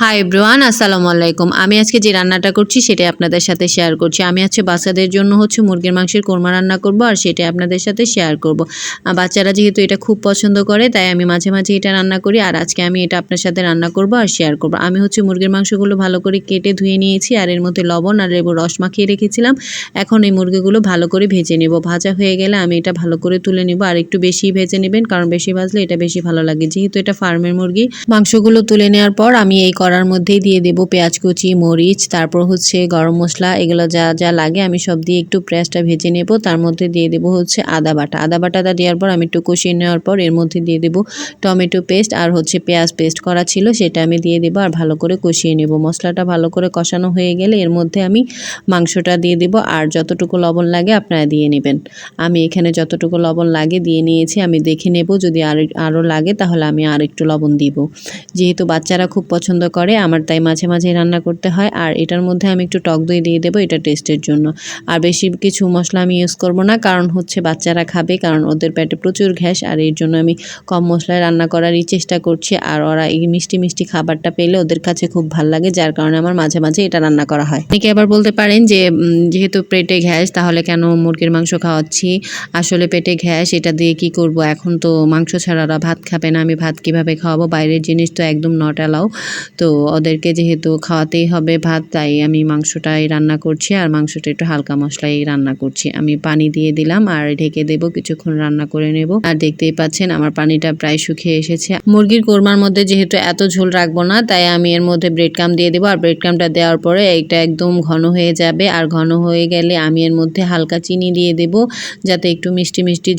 Hi everyone, আসসালামু আলাইকুম। আমি আজকে যে রান্নাটা করছি সেটাই আপনাদের সাথে শেয়ার করছি। আমি আজকে বাচ্চাদের জন্য মুরগির মাংসের কোরমা রান্না করব, আর সেটাই আপনাদের সাথে শেয়ার করব। বাচ্চারা যেহেতু এটা খুব পছন্দ করে, তাই আমি মাঝে মাঝে এটা রান্না করি, আর আজকে আমি এটা আপনার সাথে রান্না করব আর শেয়ার করব। আমি মুরগির মাংসগুলো ভালো করে কেটে ধুয়ে নিয়েছি, আর এর মধ্যে লবণ আর লেবুর রস মাখিয়ে রেখেছিলাম। এখন এই মুরগিগুলো ভালো করে ভেজে নেব। ভাজা হয়ে গেলে আমি এটা ভালো করে তুলে নিব, আর একটু বেশি ভেজে নেবেন, কারণ বেশি ভাজলে এটা বেশি ভালো লাগে। যেহেতু এটা ফার্মের মুরগি, মাংসগুলো তুলে নেওয়ার পর আমি এই কড়ার মধ্যেই দিয়ে দেব পেঁয়াজ কুচি, মরিচ, তারপর গরম মশলা, এগুলো যা যা লাগে আমি সব দিয়ে একটু পেঁয়াজটা ভেজে নেব। তার মধ্যে দিয়ে দেব আদা বাটা। আদা বাটাটা দেওয়ার পর আমি একটু কষিয়ে নেওয়ার পর এর মধ্যে দিয়ে দেব টমেটো পেস্ট, আর পেঁয়াজ পেস্ট করা ছিল সেটা আমি দিয়ে দেব, আর ভালো করে কষিয়ে নেব। মশলাটা ভালো করে কষানো হয়ে গেলে এর মধ্যে আমি মাংসটা দিয়ে দেব, আর যতটুকু লবণ লাগে আপনারা দিয়ে নেবেন। আমি এখানে যতটুকু লবণ লাগে দিয়ে নিয়েছি। আমি দেখে নেব, যদি আরও লাগে তাহলে আমি আর একটু লবণ দিব। যেহেতু বাচ্চারা খুব পছন্দ করে আমার, তাই মাঝে মাঝে রান্না করতে হয়। আর এটার মধ্যে আমি একটু টক দই দিয়ে দেবো, এটা টেস্টের জন্য। আর বেশি কিছু মশলা আমি ইউজ করব না, কারণ বাচ্চারা খাবে, কারণ ওদের পেটে প্রচুর গ্যাস, আর এর জন্য আমি কম মশলায় রান্না করারই চেষ্টা করছি। আর ওরা এই মিষ্টি মিষ্টি খাবারটা পেলে ওদের কাছে খুব ভালো লাগে, যার কারণে আমার মাঝে মাঝে এটা রান্না করা হয়। অনেকে আবার বলতে পারেন যে যেহেতু পেটে গ্যাস, তাহলে কেন মুরগির মাংস খাওয়াচ্ছি? আসলে পেটে গ্যাস, এটা দিয়ে কি করব? এখন তো মাংস ছাড়া ওরা ভাত খাবে না, আমি ভাত কিভাবে খাওয়াবো? বাইরের জিনিস তো একদম নট অ্যালাউ। তো ওদেরকে যেহেতু খাওয়াতেই হবে ভাত, তাই আমি মাংসটাই রান্না করছি, আর মাংসটা একটু হালকা মশলাই রান্না করছি। আমি পানি দিয়ে দিলাম আর ঢেকে দেব, কিছুক্ষণ রান্না করে নেব। আর দেখতেই পাচ্ছেন আমার পানিটা প্রায় শুকিয়ে এসেছে। মুরগির কোরমার মধ্যে যেহেতু এত ঝোল রাখবো না, তাই আমি এর মধ্যে ব্রেড ক্রাম্ব দিয়ে দেবো, আর ব্রেড ক্রাম্বটা দেওয়ার পরে এটা একদম ঘন হয়ে যাবে। আর ঘন হয়ে গেলে আমি এর মধ্যে হালকা চিনি দিয়ে দেব, যাতে একটু মিষ্টি মিষ্টি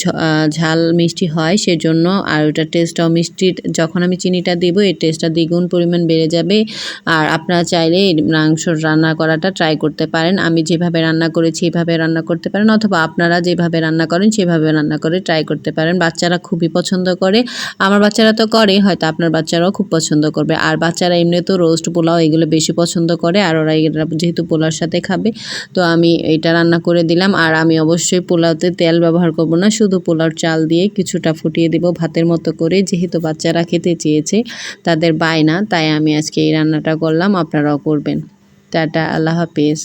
ঝাল মিষ্টি হয় সেজন্য। আর ওটার টেস্টটাও মিষ্টি, যখন আমি চিনিটা দেবো এর টেস্টটা দ্বিগুণ পরিমাণ বেড়ে যাবে। আর আপনারা চাইলে মাংস রান্না করাটা ট্রাই করতে পারেন। আমি যেভাবে রান্না করেছি এভাবে রান্না করতে পারেন, অথবা আপনারা যেভাবে রান্না করেন সেভাবে রান্না করে ট্রাই করতে পারেন। বাচ্চারা খুবই পছন্দ করে, আমার বাচ্চারা তো করে, হয়তো আপনার বাচ্চারাও খুব পছন্দ করবে। আর বাচ্চারা এমনি তো রোস্ট, পোলাও এগুলো বেশি পছন্দ করে, আর ওরা এগুলো যেহেতু পোলাওর সাথে খাবে, তো আমি এটা রান্না করে দিলাম। আর আমি অবশ্যই পোলাওতে তেল ব্যবহার করব না, শুধু পোলাওর চাল দিয়ে কিছুটা ফুটিয়ে দেব ভাতের মতো করে। যেহেতু বাচ্চারা খেতে চেয়েছে, তাদের বায়না, তাই আমি আজকে এই রান্নাটা করলাম। আপনারাও করবেন। টাটা, আল্লাহ হাফেজ।